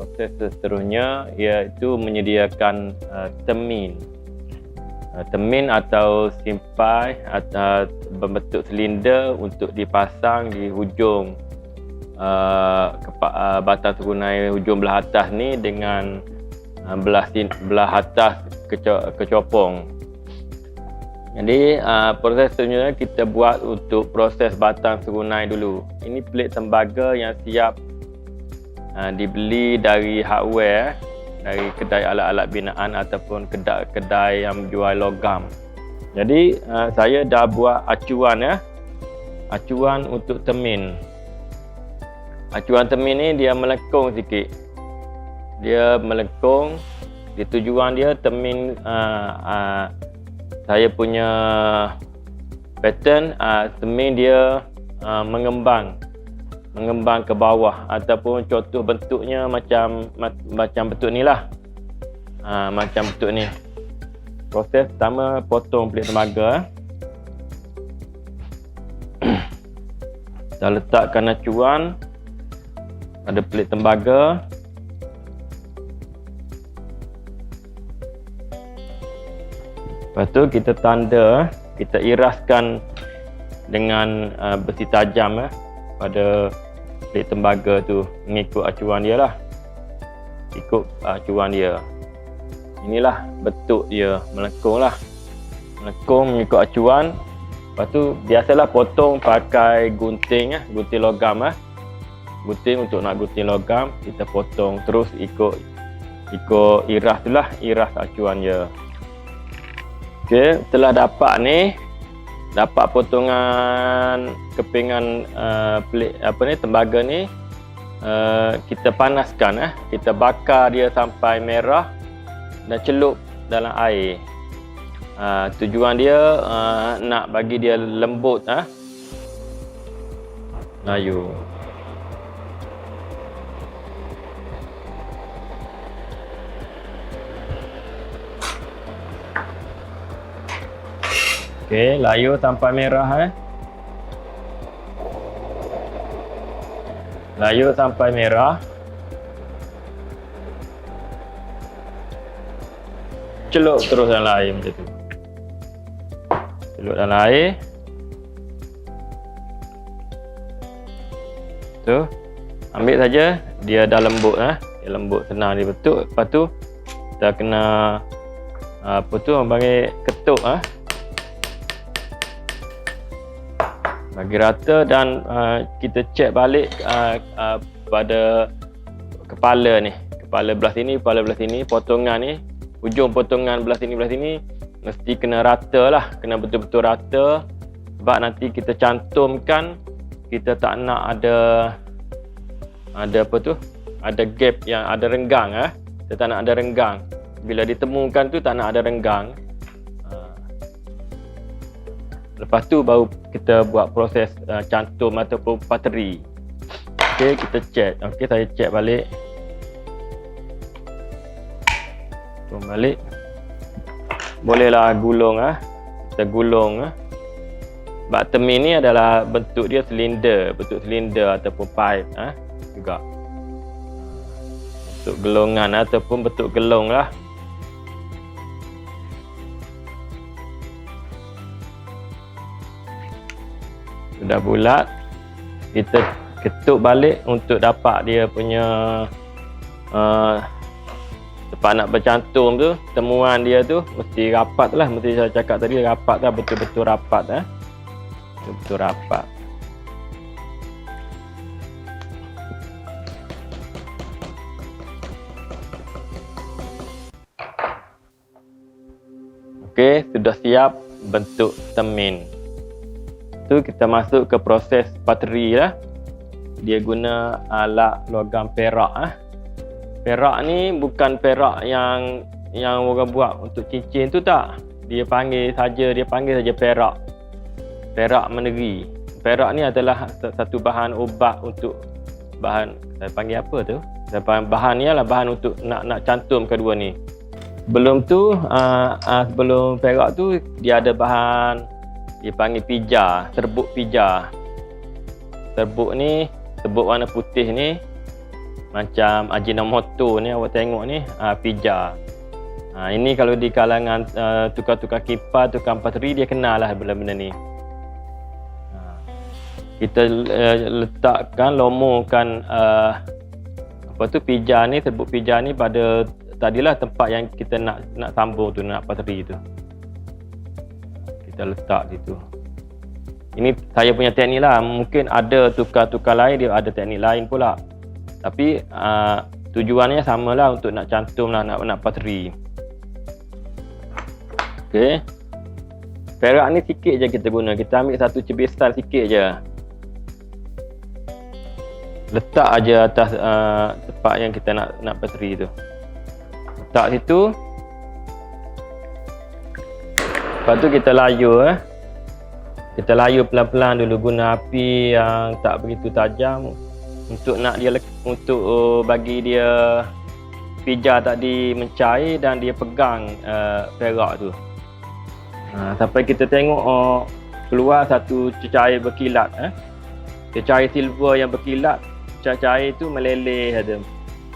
Proses seterusnya iaitu menyediakan termin. Termin atau simpai atau berbentuk silinder untuk dipasang di hujung batang serunai hujung belah atas ni dengan belah atas kecopong. Jadi proses seterusnya kita buat untuk proses batang serunai dulu. Ini pelik tembaga yang siap dibeli dari hardware, dari kedai alat-alat binaan ataupun kedai yang jual logam. Jadi saya dah buat acuan acuan untuk termin. Acuan termin ni dia melengkung sikit. Dia melengkung. Tujuan dia termin saya punya pattern termin dia mengembang ke bawah, ataupun contoh bentuknya macam bentuk ni lah. Macam bentuk ni. Proses pertama, potong pelik tembaga. Kita letakkan acuan pada pelik tembaga. Lepas tu kita tanda, kita iraskan dengan besi tajam pada pelik tembaga tu, mengikut acuan dia lah. Ikut acuan dia. Inilah bentuk dia, melengkung lah. Melengkung mengikut acuan. Lepas tu biasalah potong pakai gunting gunting logam gunting untuk nak gunting logam, kita potong terus ikut iras tu lah, iras acuan dia. Okey, setelah dapat ni, dapat potongan kepingan pelik tembaga ni, kita panaskan kita bakar dia sampai merah dan celup dalam air. Tujuan dia nak bagi dia lembut layu. Okey, layu sampai merah Layu sampai merah. Celup terus dalam air macam tu. Celup dalam air. Tu. Ambil saja, dia dah lembut Dia lembut, senang dia bentuk. Lepas tu kita kena orang panggil ketuk bagi rata, dan kita cek balik pada kepala ni. Kepala belah sini, kepala belah sini, potongan ni, hujung potongan belah sini mesti kena rata lah, kena betul-betul rata. Sebab nanti kita cantumkan, kita tak nak ada gap yang ada renggang kita tak nak ada renggang. Bila ditemukan tu tak nak ada renggang. Lepas tu baru kita buat proses cantum ataupun pateri. Okey, kita cek. Okey, saya cek balik. Balik. Bolehlah gulung kita gulung sebab termin ni adalah bentuk dia silinder, bentuk silinder ataupun pipe juga. Bentuk gelongan ataupun bentuk gelong lah. Sudah bulat, kita ketuk balik untuk dapat dia punya tempat nak bercantum tu, temuan dia tu mesti rapat lah. Mesti saya cakap tadi, rapat lah, betul-betul rapat betul-betul rapat. Okey, sudah siap bentuk termin. Tu kita masuk ke proses pateri lah. Dia guna alat logam perak Perak ni bukan perak yang orang buat untuk cincin tu, tak. Dia panggil saja perak. Perak meneri. Perak ni adalah satu bahan ubat untuk bahan, saya panggil apa tu? Bahan ni adalah bahan untuk nak cantum kedua ni. Sebelum tu sebelum perak tu dia ada bahan dia panggil pija, serbuk pija. Serbuk ni, serbuk warna putih ni, macam Ajinomoto ni awak tengok ni, pija. Ini kalau di kalangan tukar-tukar kipas, tukar pateri, dia kenal lah benda-benda ni. Kita letakkan, lomokan pija ni, serbuk pija ni pada tadilah tempat yang kita nak sambung tu, nak pateri tu. Kita letak situ. Ini saya punya teknik lah. Mungkin ada tukar-tukar lain, dia ada teknik lain pula. Tapi tujuannya samalah, untuk nak cantum lah, nak pateri. Okey. Perak ni sikit je kita guna. Kita ambil satu cebisan sikit je. Letak aja atas tempat yang kita nak pateri tu. Letak situ. Lepas tu kita layur. Kita layur pelan-pelan dulu, guna api yang tak begitu tajam untuk bagi dia pija tadi mencair dan dia pegang perak tu. Sampai kita tengok keluar satu cecair berkilat, cecair silver yang berkilat. Cecair tu meleleh ada.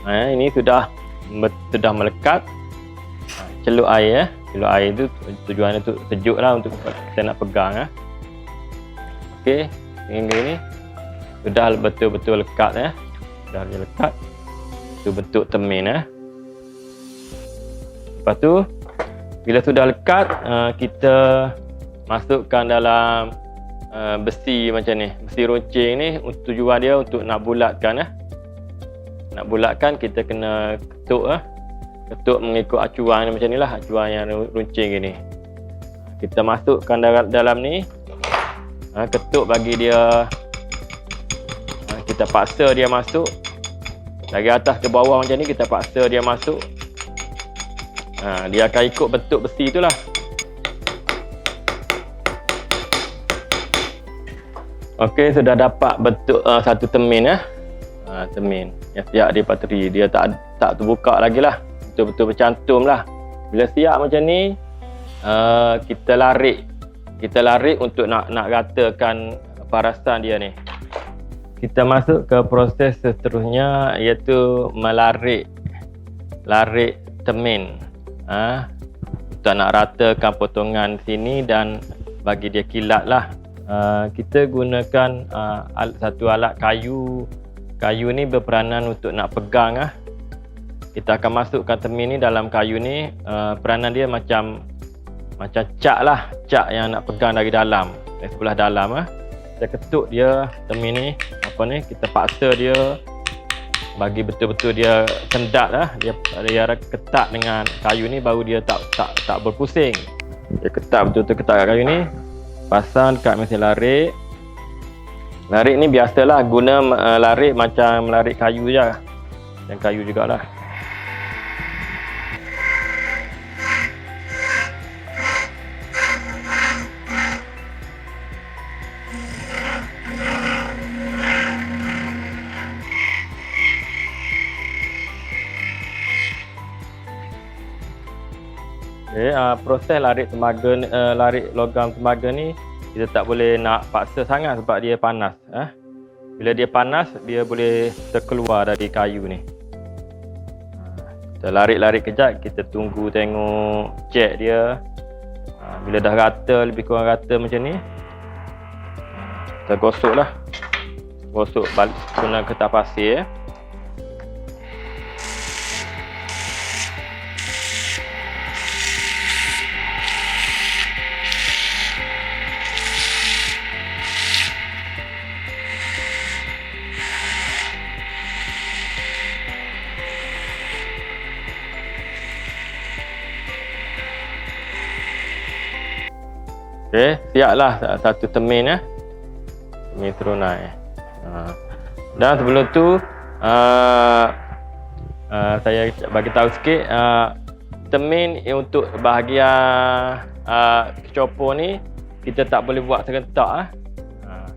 Ini sudah melekat. Celup air, celup air tu tujuannya tu sejuk lah, untuk kita nak pegang. Okey, ini sudah betul-betul lekat. Dah lekat. Itu bentuk temin. Lepas tu bila sudah lekat, kita masukkan dalam besi macam ni. Besi runcing ni, tujuan dia untuk nak bulatkan. Nak bulatkan, kita kena ketuk. Ketuk mengikut acuan macam ni lah, acuan yang runcing gini. Kita masukkan dalam ni. Ketuk bagi dia, kita paksa dia masuk. Dari atas ke bawah macam ni, kita paksa dia masuk. Dia akan ikut bentuk besi tu lah. Okey, sudah dapat bentuk satu temin. Temin yang siap dipateri. Dia tak terbuka lagi lah, betul-betul bercantum lah. Bila siap macam ni, kita larik untuk nak ratakan parasan dia ni. Kita masuk ke proses seterusnya, iaitu melarik temin. Untuk nak ratakan potongan sini dan bagi dia kilat lah. Kita gunakan satu alat kayu. Kayu ni berperanan untuk nak pegang. Kita akan masukkan temin ni dalam kayu ni. Peranan dia macam cak lah, cak yang nak pegang dari dalam, dari sebelah dalam. Kita ketuk dia temin ni, kita paksa dia bagi betul-betul dia sendat lah. Dia ketat dengan kayu ni, baru dia tak berpusing. Dia ketat betul-betul, ketat kat kayu ni. Pasang kat mesin larik. Larik ni biasalah guna larik macam larik kayu je. Dan kayu jugalah. Proses larik logam tembaga ni, kita tak boleh nak paksa sangat sebab dia panas. Bila dia panas, dia boleh terkeluar dari kayu ni. Kita larik kejap, kita tunggu tengok, check dia. Bila dah rata, lebih kurang rata macam ni, kita gosok lah. Gosok balik guna kertas pasir. Okey, siaplah satu temin temin terunai. Dan sebelum tu saya bagi tahu sikit, temin untuk bahagian kecopor ni kita tak boleh buat serentak.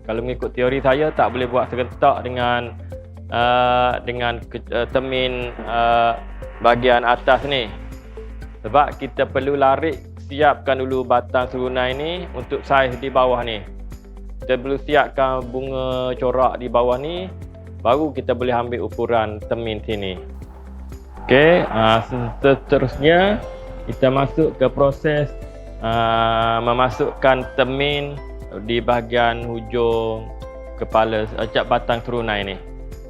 Kalau mengikut teori saya, tak boleh buat serentak dengan temin bahagian atas ni, sebab kita perlu larik. Siapkan dulu batang serunai ni untuk saiz di bawah ni. Kita perlu siapkan bunga corak di bawah ni baru kita boleh ambil ukuran termin sini. Okey, seterusnya kita masuk ke proses memasukkan termin di bahagian hujung kepala batang serunai ni.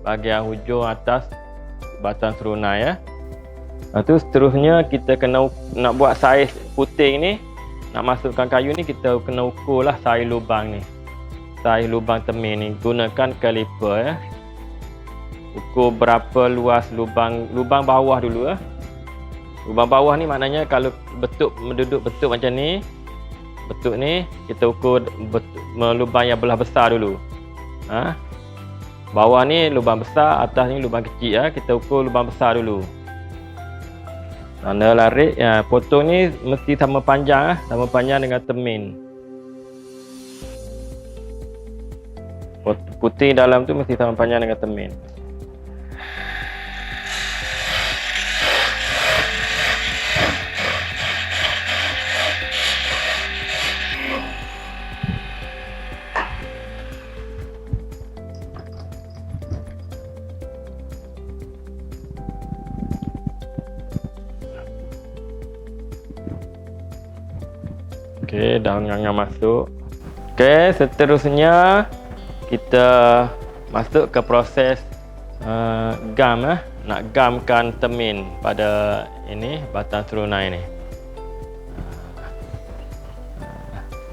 Bahagian hujung atas batang serunai ya. Lepas tu seterusnya kita nak buat saiz puting ni, nak masukkan kayu ni, kita kena ukur lah saiz lubang ni. Saiz lubang termin ni gunakan kaliper ya. Ukur berapa luas lubang bawah dulu ya. Lubang bawah ni maknanya kalau menduduk bentuk macam ni, bentuk ni kita ukur lubang yang belah besar dulu. Bawah ni lubang besar, atas ni lubang kecil ya. Kita ukur lubang besar dulu. Tanda larik ya, potong ni mesti sama panjang sama panjang dengan termin. Putih dalam tu mesti sama panjang dengan termin. Okey, daun yang masuk. Okey, seterusnya kita masuk ke proses gam nak gamkan termin pada ini batang serunai ni.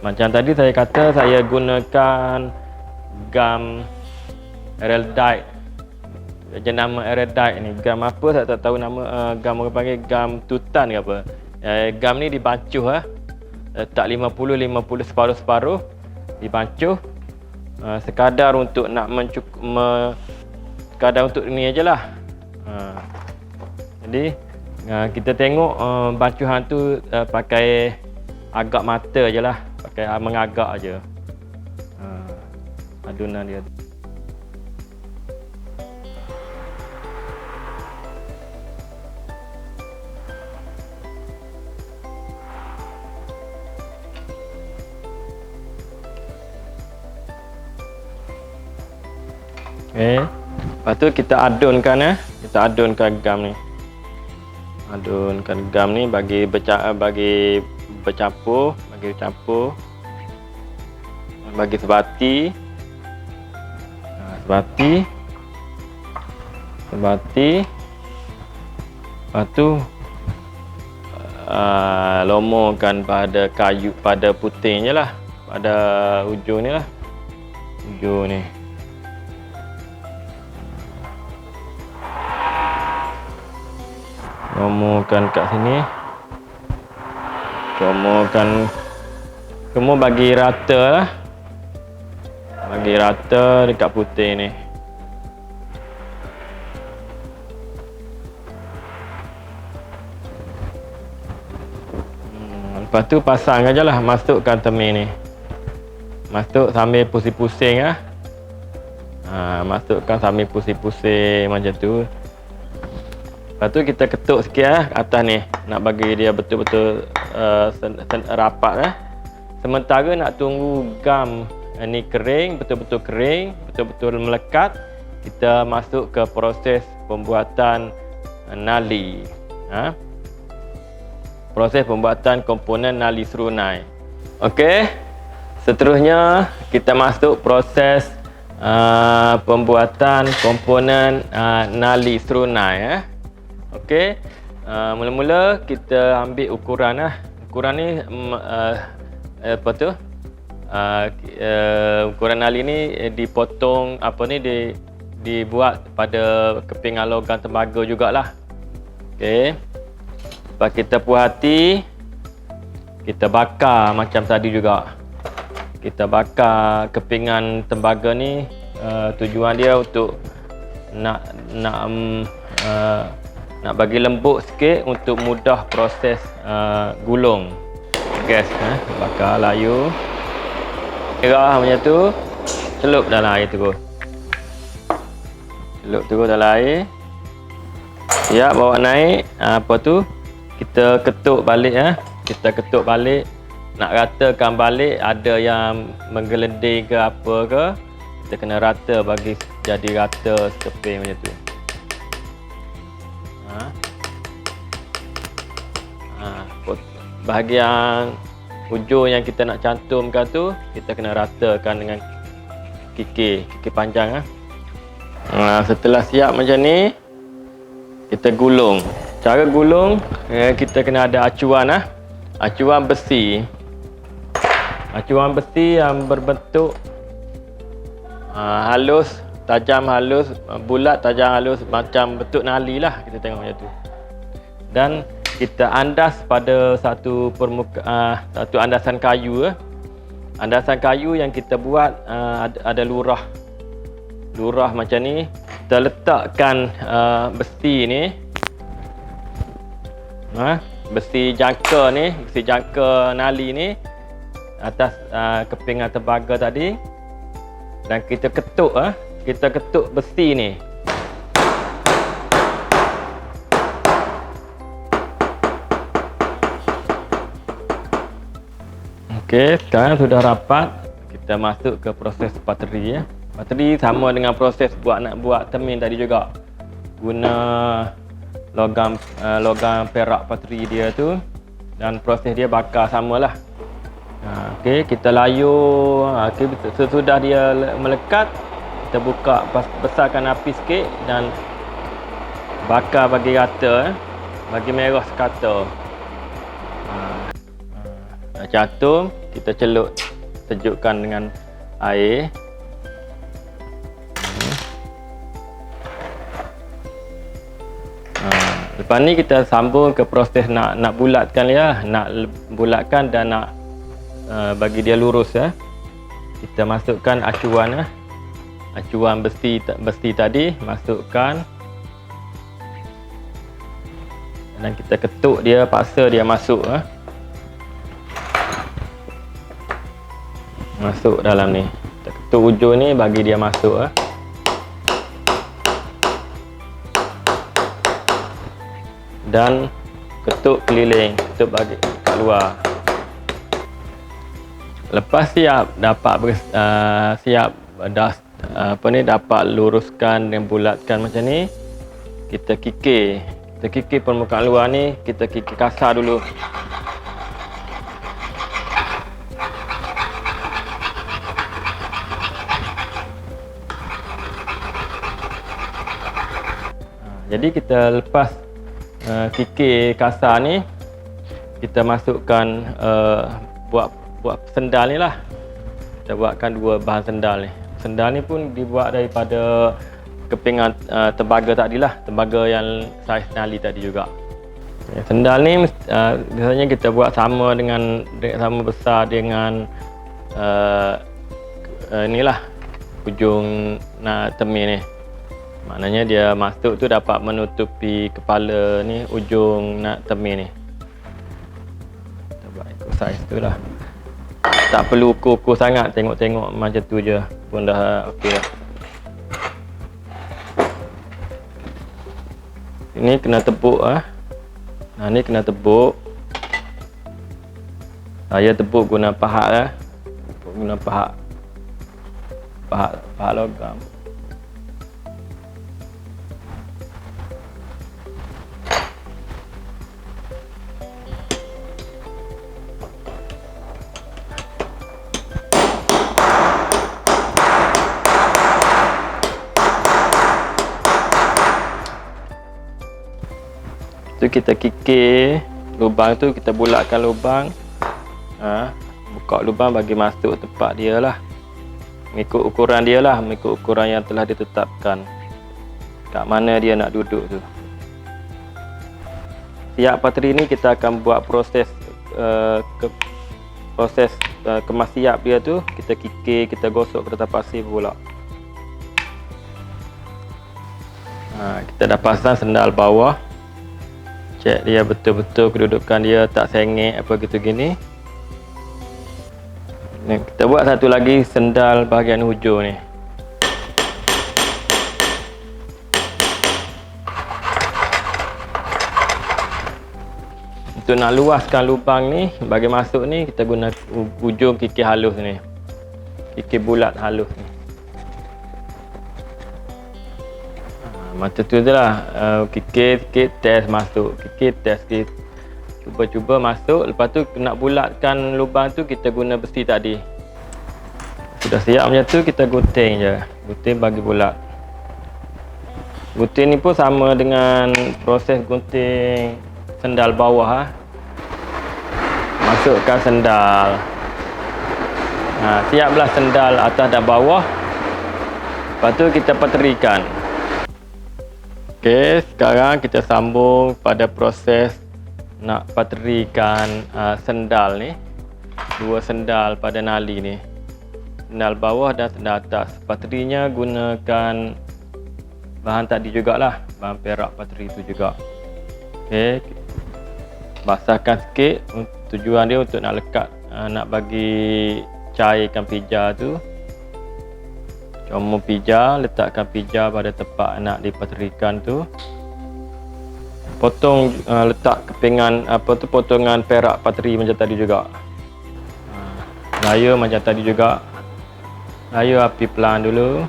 Macam tadi saya kata saya gunakan gam Araldite. Jenama Araldite ni. Gam apa saya tak tahu nama, gam orang panggil gam tutan ke apa. Gam ni dibancuh letak 50 separuh-separuh dibancuh sekadar untuk nak sekadar untuk ni ajalah. Jadi kita tengok bancuhan tu pakai agak mata ajalah, pakai mengagak aja adunan dia. Okey. Lepas tu kita adunkan gam ni. Adunkan gam ni bagi bercampur, bagi sebati. Sebati. Lepas tu lomorkan pada kayu, pada putingnya lah, pada hujung ni lah. Hujung ni. Lomorkan kat sini. Lomorkan semua, bagi rata lah. Bagi rata dekat putih ni. Lepas tu pasang aja lah, masukkan termin ni. Masuk sambil pusing-pusing lah. Masukkan sambil pusing-pusing macam tu. Lepas tu kita ketuk sikit atas ni, nak bagi dia betul-betul rapat Sementara nak tunggu gam ni kering, betul-betul kering, betul-betul melekat, kita masuk ke proses pembuatan nali. Proses pembuatan komponen nali serunai. Okey. Seterusnya kita masuk proses pembuatan komponen nali serunai. Okey, mula-mula kita ambil ukuran Ukuran ni apa tu? Ukuran nali ni dipotong dibuat pada kepingan logam tembaga jugalah. Okey. Lepas kita puas hati, kita bakar macam tadi juga. Kita bakar kepingan tembaga ni, tujuan dia untuk nak bagi lembut sikit untuk mudah proses gulung gas. Bakar layu, merah macam tu, celup dalam air terus. Celup terus dalam air. Siap bawa naik. Apa tu, kita ketuk balik. Kita ketuk balik, nak ratakan balik. Ada yang menggelending ke apa ke, kita kena rata jadi rata keping macam tu. Bahagian hujung yang kita nak cantumkan tu kita kena ratakan dengan kikir panjang. Setelah siap macam ni, kita gulung. Cara gulung, kita kena ada acuan acuan besi. Acuan besi yang berbentuk halus, tajam halus, bulat tajam halus, macam bentuk nali lah, kita tengok macam tu. Dan kita andas pada satu andasan kayu. Andasan kayu yang kita buat ada lurah macam ni. Kita letakkan besi ni, besi jangka nali ni atas keping tembaga tadi, dan kita ketuk besi ni. Okey, sekarang sudah rapat, kita masuk ke proses pateri. Pateri sama dengan proses nak buat termin tadi juga. Guna logam perak pateri dia tu, dan proses dia bakar samalah. Okey, kita layur. Sesudah dia melekat, kita buka, besarkan api sikit dan bakar bagi rata, bagi merah sekata. Cantum, kita celup, sejukkan dengan air. Lepas ni kita sambung ke proses nak bulatkan dia, nak bulatkan dan nak bagi dia lurus. Kita masukkan acuan besi tadi, masukkan dan kita ketuk dia, paksa dia masuk. Masuk dalam ni, kita ketuk hujung ni, bagi dia masuk. Dan ketuk keliling, ketuk bagi kat luar. Lepas siap dapat dapat luruskan dan bulatkan macam ni, kita kikir permukaan luar ni, kita kikir kasar dulu. Jadi kita lepas kikir kasar ni, kita masukkan buat sendal ni lah. Kita buatkan dua bahan sendal ni. Sendal ni pun dibuat daripada kepingan tembaga tadi lah, tembaga yang saiz nali tadi juga. Sendal ni biasanya kita buat sama besar dengan inilah ujung termin ni. Maknanya dia masuk tu dapat menutupi kepala ni, ujung termin ni. Kita buat ikut saiz tu lah. Tak perlu ukur-ukur sangat, tengok-tengok macam tu je pun dah okey dah. Ini kena tepuk ni kena tepuk. Saya tepuk guna pahat guna pahat logam. Tu kita kikir lubang tu, kita bulatkan lubang, buka lubang bagi masuk tempat dia lah, mengikut ukuran dia lah, mengikut ukuran yang telah ditetapkan kat mana dia nak duduk tu. Siap pateri ni kita akan buat proses kemas siap dia tu. Kita kikir, kita gosok kertas pasir pula. Kita dah pasang sendal bawah, cek dia betul-betul kedudukan dia, tak sengit apa gitu gini. Kita buat satu lagi sendal bahagian hujung ni. Untuk nak luaskan lubang ni, bagi masuk ni, kita guna ujung kikir halus ni, kikir bulat halus ni. Macam tu je lah. Kikir sikit, test masuk. Kikir, test sikit. Cuba-cuba masuk. Lepas tu nak bulatkan lubang tu, kita guna besi tadi. Sudah siap macam tu, kita gunting je. Gunting bagi bulat. Gunting ni pun sama dengan proses gunting sendal bawah. Masukkan sendal. Siaplah sendal atas dan bawah. Lepas tu kita paterikan. Okey, sekarang kita sambung pada proses nak paterikan sendal ni. Dua sendal pada nali ni. Sendal bawah dan sendal atas. Paterinya gunakan bahan tadi jugalah, bahan perak pateri tu juga. Okey. Basahkan sikit. Tujuan dia untuk nak lekat, nak bagi cairkan pija tu. Comot pija, letakkan pija pada tempat nak dipaterikan tu. Potong, letak kepingan potongan perak pateri macam tadi juga. Layar macam tadi juga. Layar api pelan dulu.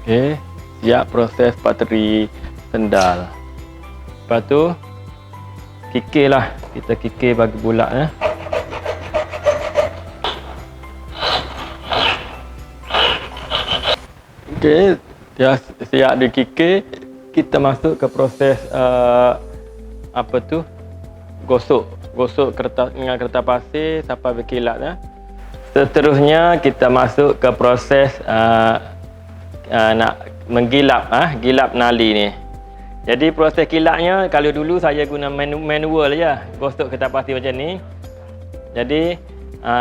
Okey, siap proses pateri sendal. Lepas tu kikir lah, kita kikir bagi bulat ya. Okey, dah siap dikikir, kita masuk ke proses gosok kertas dengan kertas pasir sampai berkilat ya. Seterusnya kita masuk ke proses nak menggilap gilap nali ni. Jadi proses kilapnya, kalau dulu saya guna manual je, gosok kertas pasir macam ni. Jadi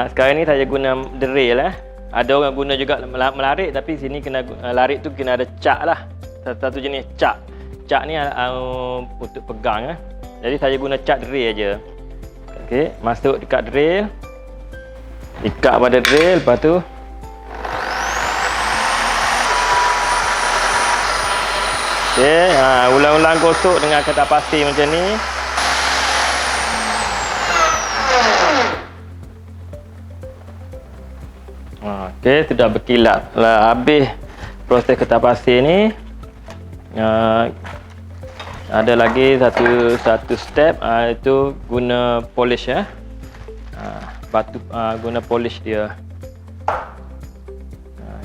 sekarang ni saya guna drill lah. Ada orang guna juga melarik, tapi sini kena larik tu kena ada cak lah. Satu jenis cak. Cak ni untuk pegang Jadi saya guna cak drill je. Okey, masuk dekat drill. Ikat pada drill, lepas tu okey, ulang-ulang gosok dengan kertas pasir macam ni. Okey, sudah berkilat. Habis proses kertas pasir ni. Ada lagi satu step, itu guna polish ya. Batu guna polish dia.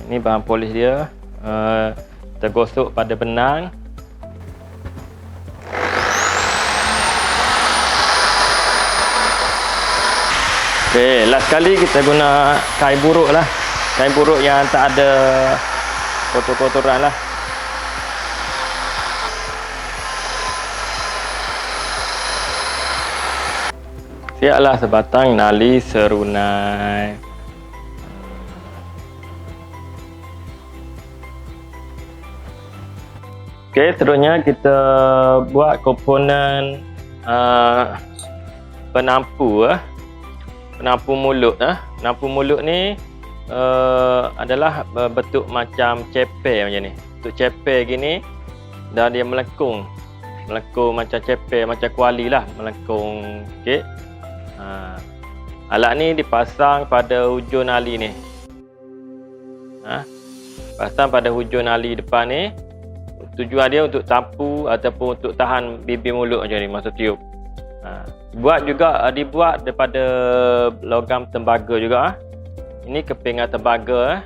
Ini bahan polish dia. Kita gosok pada benang. Okey, last kali kita guna kain buruk lah. Kain buruk yang tak ada kotor-kotoran lah. Siaplah sebatang nali serunai. Okey, seterusnya kita buat komponen penampu penampu mulut. Penampu mulut ni adalah bentuk macam ceper macam ni. Bentuk ceper gini dan dia melengkung. Melengkung macam ceper, macam kuali lah, melengkung. Okey. Alat ni dipasang pada hujung nali ni. Pasang pada hujung nali depan ni. Tujuan dia untuk tampu ataupun untuk tahan bibir mulut macam ni masa tiup. Dibuat daripada logam tembaga juga. Ini kepingan tembaga.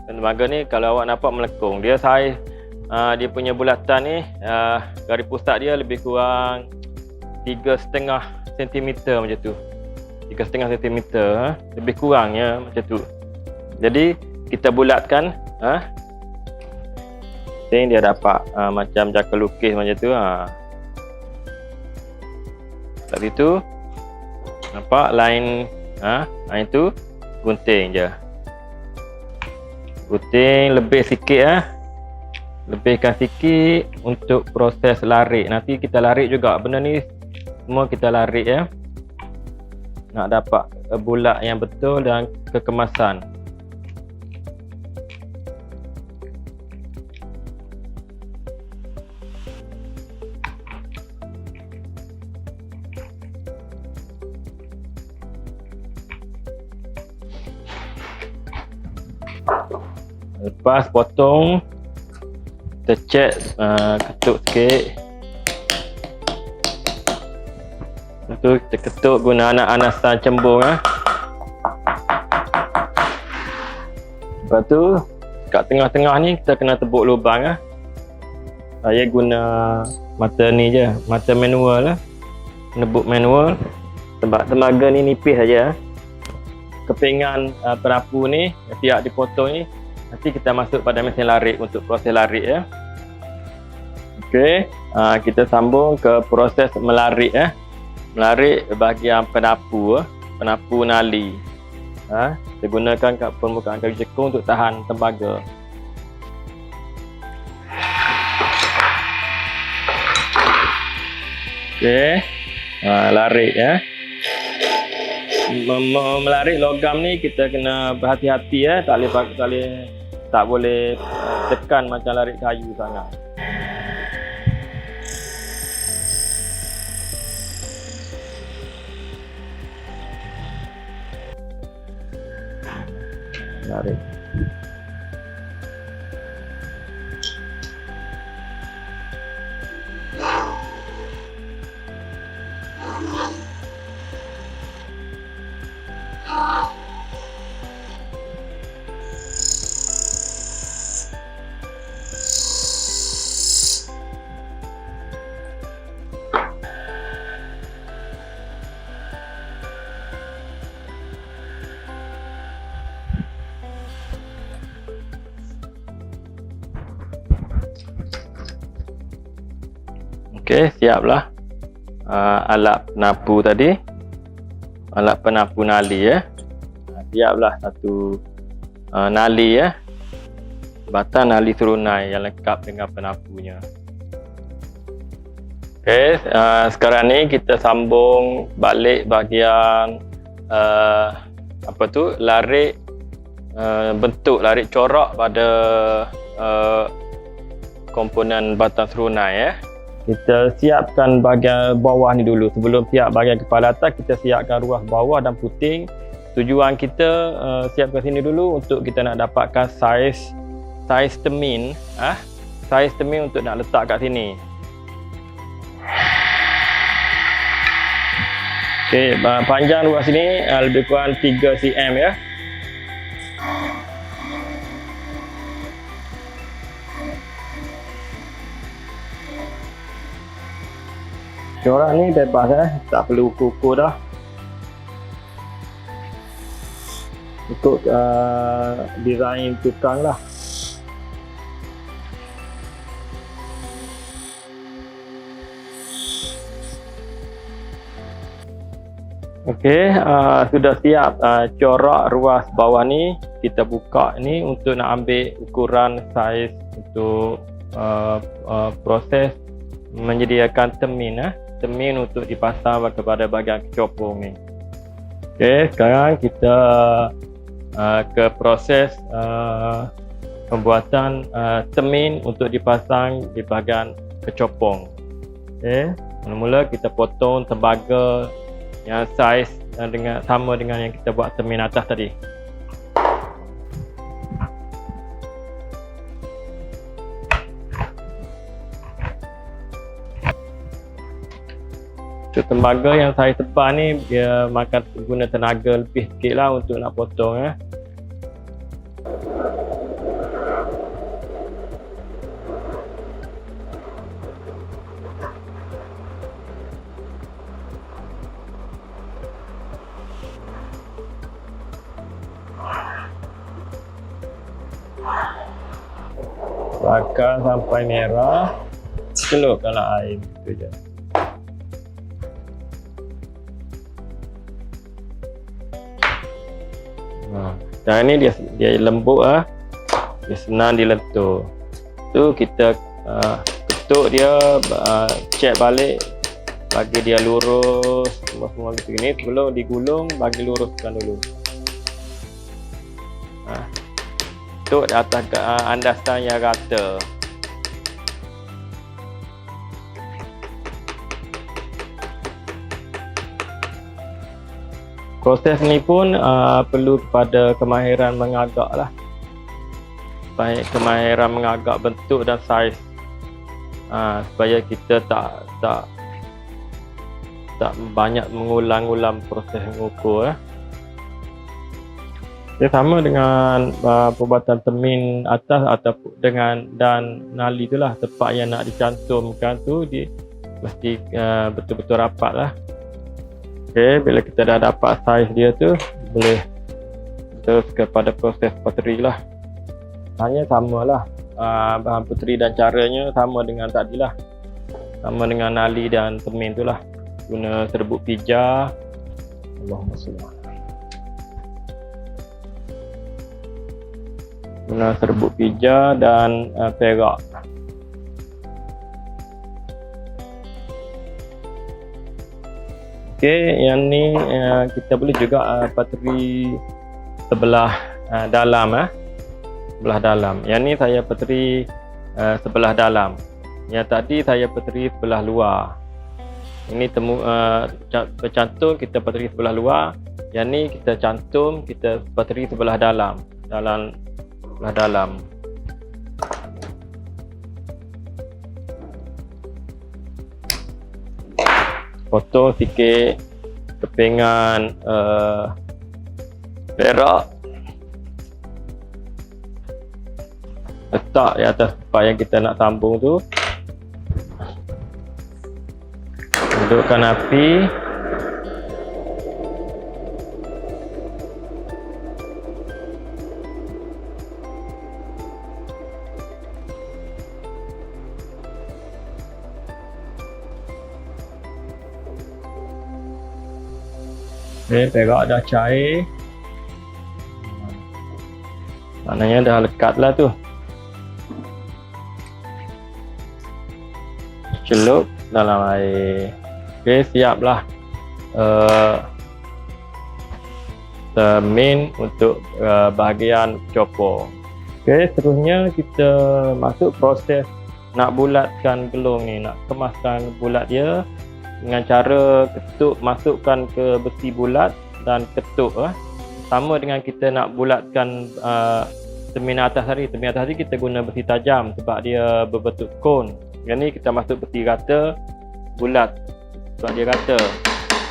Tembaga ni kalau awak nampak melengkung. Dia saiz dia punya bulatan ni, garis pusat dia lebih kurang 3,5 cm macam tu. 3,5 cm lebih kurangnya macam tu. Jadi kita bulatkan dia dapat macam jaka lukis macam tu. Tadi tu nampak line line tu gunting je. Gunting lebih sikit lebihkan sikit untuk proses larik. Nanti kita larik juga. Benda ni semua kita larik ya. Nak dapat bulat yang betul dan kekemasan. Lepas potong, kita check, ketuk sikit. Lepas tu kita ketuk guna anak-anasan cembung. Lepas tu kat tengah-tengah ni kita kena tebuk lubang. Saya guna mata ni je, mata manual lah. Nebuk manual sebab tenaga ni nipis saja. Kepingan perapu ni siap dipotong ni, nanti kita masuk pada mesin larik untuk proses larik ya. Okey, kita sambung ke proses melarik ya. Melarik bahagian penapu, penapu nali. Kita gunakan kat permukaan kayu cekung untuk tahan tembaga. Okey, larik ya. Melarik logam ni kita kena berhati-hati ya, tak boleh tekan macam larik kayu sangat. Larik. Okey, siaplah alat penapu tadi. Alat penapu nali ya. Siaplah satu nali ya. Batang nali serunai yang lengkap dengan penapunya. Okey, sekarang ni kita sambung balik bahagian larik, bentuk larik corak pada komponen batang serunai ya. Kita siapkan bahagian bawah ni dulu. Sebelum siap bahagian kepala atas, kita siapkan ruas bawah dan puting. Tujuan kita siapkan sini dulu untuk kita nak dapatkan saiz temin, saiz temin untuk nak letak kat sini. Okey, panjang ruas sini lebih kurang 3 cm ya. Corak ni bebas tak perlu ukur-ukur dah. Untuk design tukang lah. Okey, sudah siap corak ruas bawah ni. Kita buka ni untuk nak ambil ukuran saiz untuk proses menyediakan temin temin untuk dipasang kepada bahagian kecopong ni. Okey, sekarang kita ke proses pembuatan temin untuk dipasang di bahagian kecopong. Okey, mula-mula kita potong tembaga yang saiz sama dengan yang kita buat temin atas tadi. Untuk tembaga yang saiz tebal ni, dia makan guna tenaga lebih sikit lah untuk nak potong bakar sampai merah, celupkanlah air itu je. Sekarang ni dia lembut dia senang dilentur. Tu kita ketuk dia, check balik bagi dia lurus semua gitu gini. Sebelum digulung bagi luruskan dulu. Ketuk di atas andasan yang rata. Proses ni pun perlu kepada kemahiran mengagak lah. kemahiran mengagak bentuk dan saiz, supaya kita tak banyak mengulang-ulang proses mengukur. Dia sama dengan perubatan termin atas ataupun dengan dan nali itulah, tempat yang nak dicantumkan tu dia mesti betul-betul rapat lah. Okey, bila kita dah dapat saiz dia tu, boleh terus kepada proses pottery lah. Hanya samalah bahan pottery dan caranya sama dengan tadi lah, sama dengan nali dan termin tu lah. Guna serbuk pija, Allahumma salli, guna serbuk pija dan perak. Okey, yang ni kita boleh juga pottery sebelah dalam, sebelah dalam. Yang ni saya pottery sebelah dalam. Yang tadi saya pottery sebelah luar. Ini bercantum kita pottery sebelah luar. Yang ni kita cantum, kita pottery sebelah dalam. Sebelah dalam. Potong sikit kepingan perak, letak di atas tempat yang kita nak sambung tu. Hidupkan api. Perak dah cair, maknanya dah lekat lah tu. Celup dalam air. Okey, siaplah termin untuk bahagian copor. Okey, seterusnya kita masuk proses nak bulatkan gelung ni, nak kemaskan bulat dia dengan cara ketuk, masukkan ke besi bulat dan ketuk. Sama dengan kita nak bulatkan termin atas tadi. Termin atas tadi kita guna besi tajam sebab dia berbentuk kon. Yang ni kita masuk besi rata bulat sebab dia rata.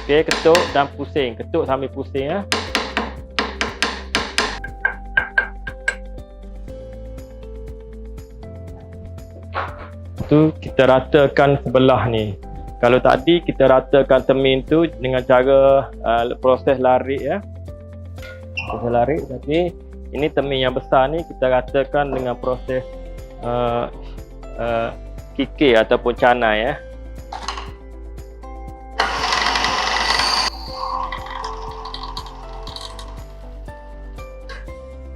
Okey, ketuk dan pusing. Ketuk sambil pusing. Tu kita ratakan sebelah ni. Kalau tadi kita ratakan termin tu dengan cara proses larik proses larik, tapi ini termin yang besar ni kita ratakan dengan proses kikir ataupun canai.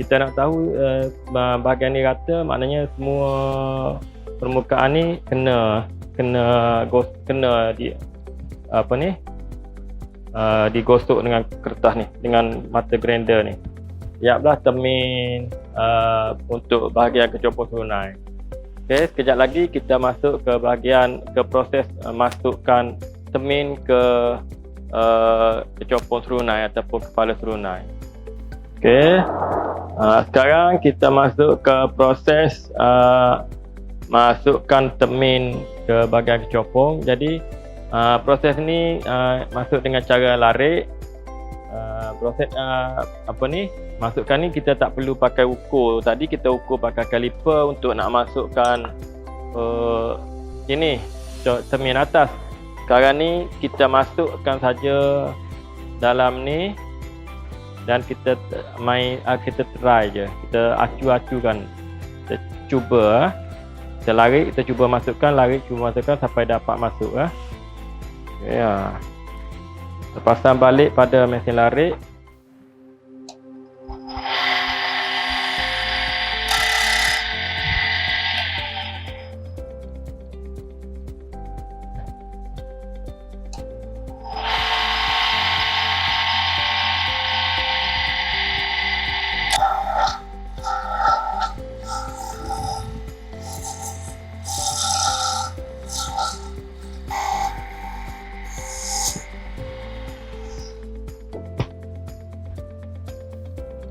Kita nak tahu bahagian ni rata, maknanya semua permukaan ni kena digosok dengan kertas ni, dengan mata grinder ni. Siaplah termin untuk bahagian kecopor serunai. Okey, sekejap lagi kita masuk ke proses masukkan termin ke kecopor serunai ataupun kepala serunai. Okey, sekarang kita masuk ke proses masukkan termin ke bahagian kecopong. Jadi proses ni masuk dengan cara larik. Proses masukkan ni kita tak perlu pakai ukur. Tadi kita ukur pakai kaliper untuk nak masukkan ini termin atas. Sekarang ni kita masukkan saja dalam ni dan kita try je. Kita acu-acukan. Kita cuba kita larik, kita cuba masukkan, larik, cuba masukkan sampai dapat masuk. Ya. Pasang balik pada mesin larik.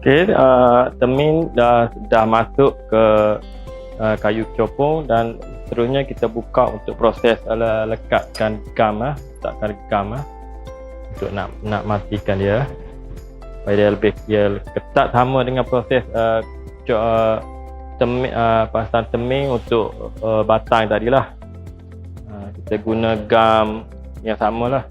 Okey, temin dah masuk ke kayu kecopong dan seterusnya kita buka untuk proses lekatkan gam, letakkan gam untuk nak matikan dia supaya dia ketat, sama dengan proses pasang teming untuk batang tadilah. Kita guna gam yang samalah,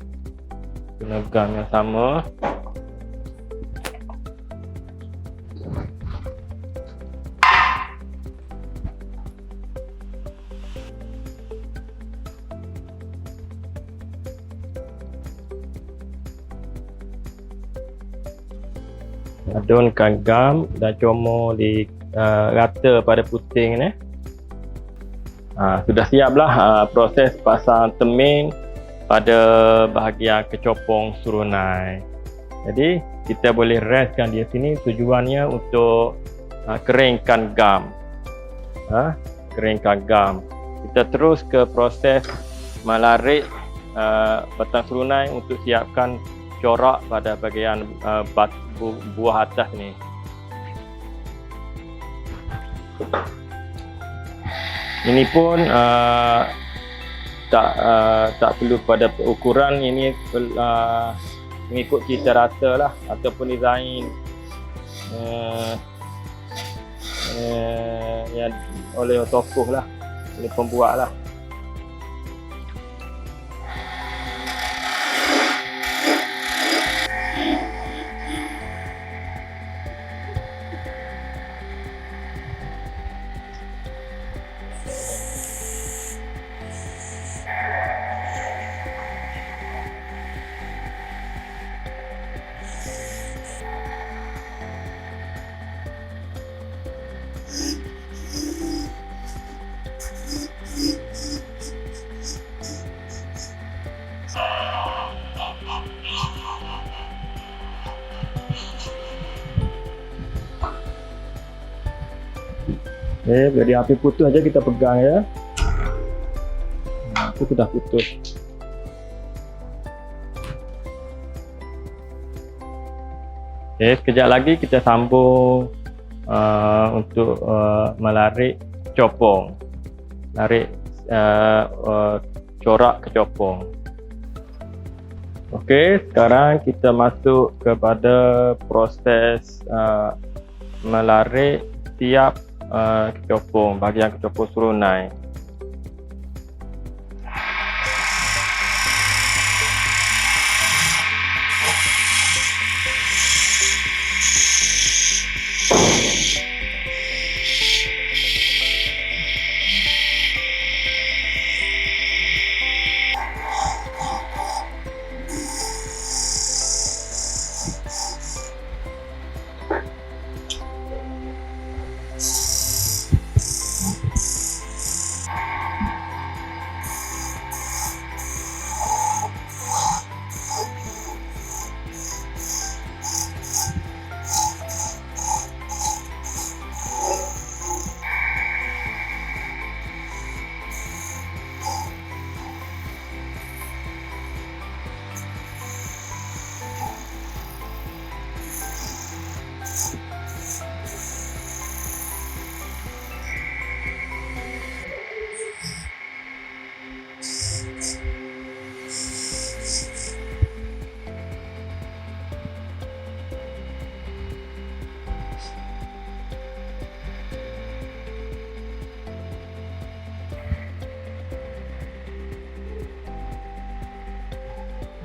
adunkan gam dan comor di rata pada puting ni. Sudah siaplah proses pasang teming pada bahagian kecopong surunai. Jadi kita boleh restkan dia sini, tujuannya untuk keringkan gam. Kita terus ke proses melarik batang surunai untuk siapkan corak pada bahagian buah atas ni. Ini pun tak perlu pada ukuran, ini mengikut cita rasa lah ataupun design yang oleh tokoh lah, oleh pembuat lah. Jadi api putus aja kita pegang ya. Itu sudah putus. Sekejap lagi kita sambung untuk melarik copong, larik corak kecopong. Okey, sekarang kita masuk kepada proses melarik tiap kecopong, bahagian kecopong surunai.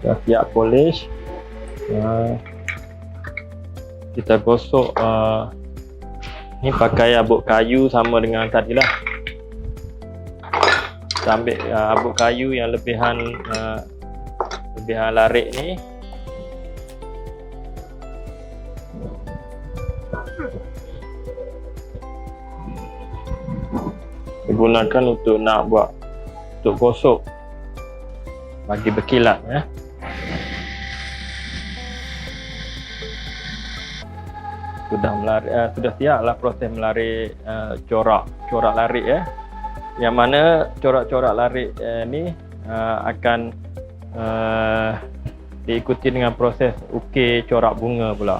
Dah siap polish. Kita gosok ni pakai abuk kayu sama dengan tadilah. Kita ambil abuk kayu yang lebihan larik ni. Digunakan untuk nak buat untuk gosok bagi berkilat ya. Sudah siaplah proses melarik corak larik ya. Yang mana corak-corak larik ni akan diikuti dengan proses ukir corak bunga pula.